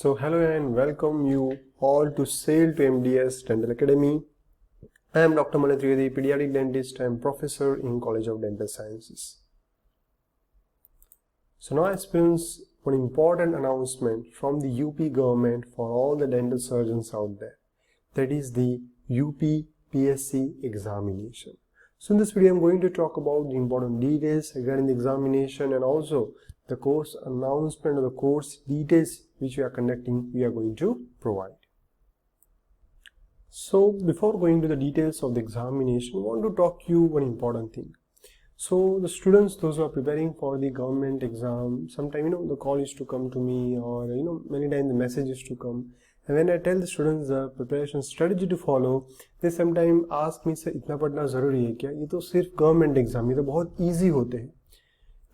So hello and welcome you all to Sail to MDS Dental Academy. I am Dr. Mani Trivedi, pediatric dentist and professor in College of Dental Sciences. So now aspirants, one important announcement from the UP government for all the dental surgeons out there. That is the UPPSC examination. So in this video I am going to talk about the important details regarding the examination and also the course announcement or the course details which we are conducting, we are going to provide. So before going to the details of the examination, I want to talk to you one important thing. So the students, those who are preparing for the government exam, sometimes the call used to come to me, or many times the message used to come, and when I tell the students the preparation strategy to follow, they sometimes ask me, sir, इतना पढ़ना जरूरी है क्या? ये तो सिर्फ government exam, ये तो बहुत इजी होते हैं.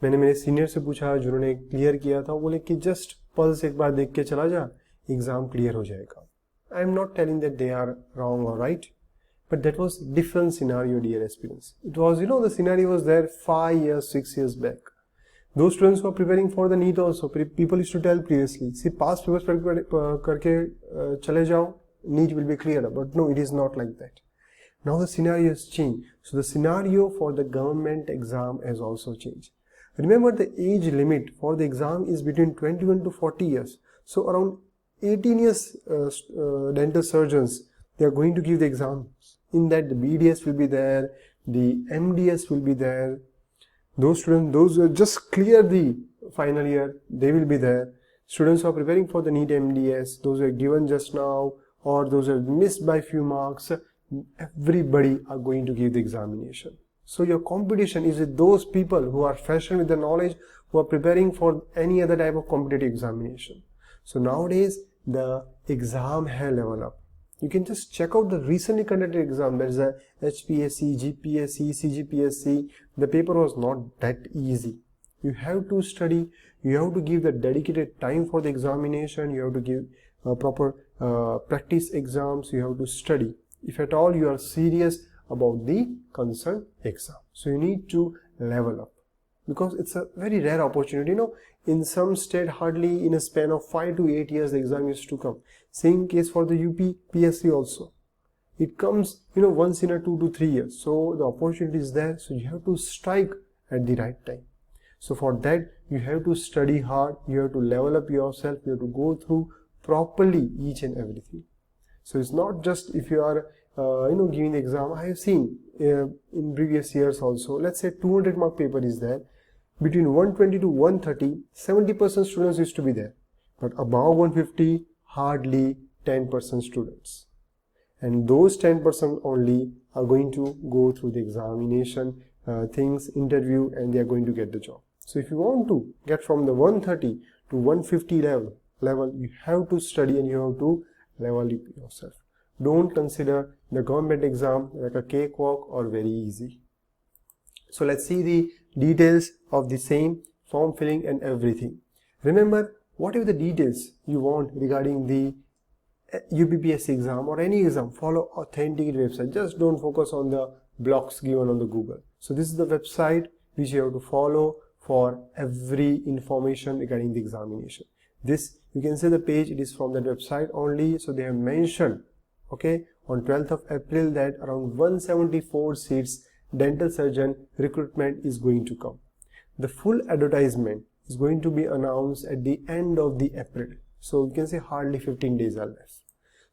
मैंने मेरे सीनियर से पूछा जिन्होंने क्लियर किया था, वो बोले कि जस्ट पल्स एक बार देख के चला जा, एग्जाम क्लियर हो जाएगा. I am not telling that they are wrong और right, but that was different scenario, dear aspirants. It was, the scenario was there 5 years, 6 years back. Those students who are preparing for the NEET also, people used to tell previously, see, past papers karke chale jao, NEET will be clearer. But no, it is not like that. Now the scenario has changed. So the scenario for the government exam has also changed. Remember, the age limit for the exam is between 21 to 40 years. So around 18 years dental surgeons, they are going to give the exam. In that the BDS will be there, the MDS will be there. Those students, those who just clear the final year, they will be there. Students who are preparing for the NEET MDS, those who are given just now, or those who have missed by few marks, everybody are going to give the examination. So your competition is with those people who are fresh with the knowledge, who are preparing for any other type of competitive examination. So nowadays the exam has leveled up. You can just check out the recently conducted exam. There is a HPSC, GPSC, CGPSC. The paper was not that easy. You have to study. You have to give the dedicated time for the examination. You have to give proper practice exams. You have to study. If at all you are serious about the concerned exam. So you need to level up. Because it's a very rare opportunity. In some state, hardly in a span of 5 to 8 years, the exam used to come. Same case for the UPPSC also. It comes, once in a 2 to 3 years. So the opportunity is there. So you have to strike at the right time. So for that, you have to study hard. You have to level up yourself. You have to go through properly each and everything. So it's not just if you are, giving the exam. I have seen in previous years also. Let's say 200 mark paper is there. Between 120 to 130, 70% students used to be there. But above 150, hardly 10% students. And those 10% only are going to go through the examination, interview, and they are going to get the job. So if you want to get from the 130 to 150 level, you have to study and you have to level up yourself. Don't consider the government exam like a cakewalk or very easy. So let's see the details of the same, form filling and everything. Remember, whatever the details you want regarding the UPPSC exam or any exam, follow authentic website. Just don't focus on the blogs given on the Google. So this is the website which you have to follow for every information regarding the examination. This, you can see the page, it is from that website only. So they have mentioned, okay, on 12th of April that around 174 seats dental surgeon recruitment is going to come. The full advertisement is going to be announced at the end of the April. So you can say hardly 15 days are left.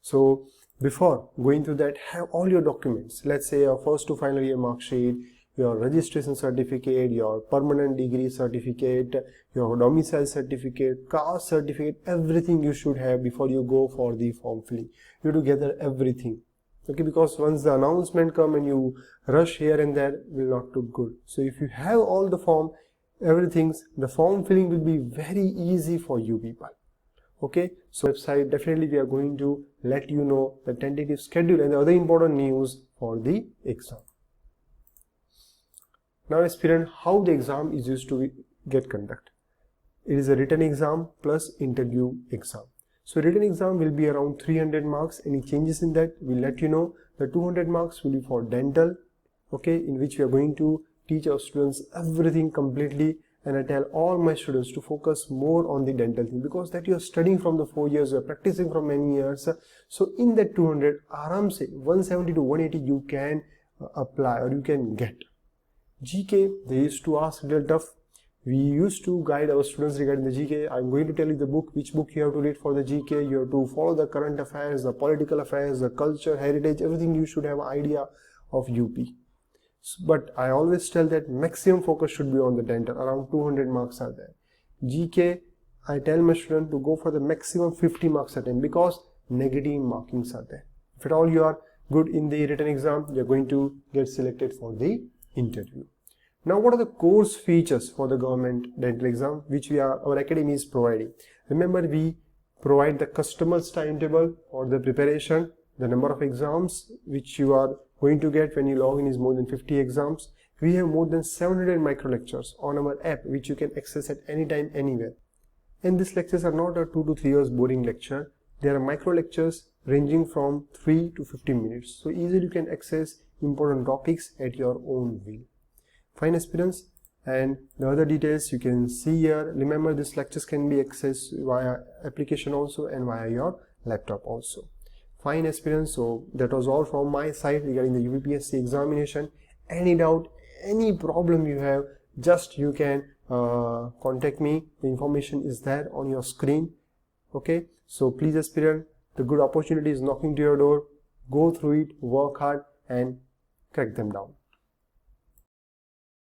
So before going through that, have all your documents. Let's say your first to final year mark sheet, your registration certificate, your permanent degree certificate, your domicile certificate, caste certificate, everything you should have before you go for the form filling. You have to gather everything. Okay, because once the announcement come and you rush here and there, will not look good. So if you have all the form, everything, the form filling will be very easy for you people. Okay, so website, definitely we are going to let you know the tentative schedule and the other important news for the exam. Now aspirant, how the exam is used to get conducted. It is a written exam plus interview exam. So written exam will be around 300 marks. Any changes in that, we'll let you know. The 200 marks will be for dental, okay, in which we are going to teach our students everything completely and I tell all my students to focus more on the dental thing, because that you are studying from the 4 years, you are practicing from many years. So in that 200, aram se 170 to 180 you can apply or you can get. GK, they used to ask little tough. We used to guide our students regarding the GK. I'm going to tell you the book, which book you have to read for the GK. You have to follow the current affairs, the political affairs, the culture, heritage, everything. You should have an idea of UP. But I always tell that maximum focus should be on the dental. Around 200 marks are there. GK, I tell my student to go for the maximum 50 marks attempt, because negative markings are there. If at all you are good in the written exam, you are going to get selected for the interview. Now, what are the course features for the government dental exam which our academy is providing? Remember, we provide the customized timetable for the preparation. The number of exams which you are going to get when you log in is more than 50 exams. We have more than 700 micro lectures on our app which you can access at any time, anywhere. And these lectures are not a 2 to 3 hours boring lecture. They are micro lectures ranging from 3 to 15 minutes. So easily you can access important topics at your own will. Fine aspirants, and the other details you can see here. Remember, these lectures can be accessed via application also and via your laptop also. Fine aspirants, so that was all from my side regarding the UPPSC examination. Any doubt, any problem you have, just you can contact me. The information is there on your screen. Okay, so please aspirant, the good opportunity is knocking to your door. Go through it, work hard and crack them down.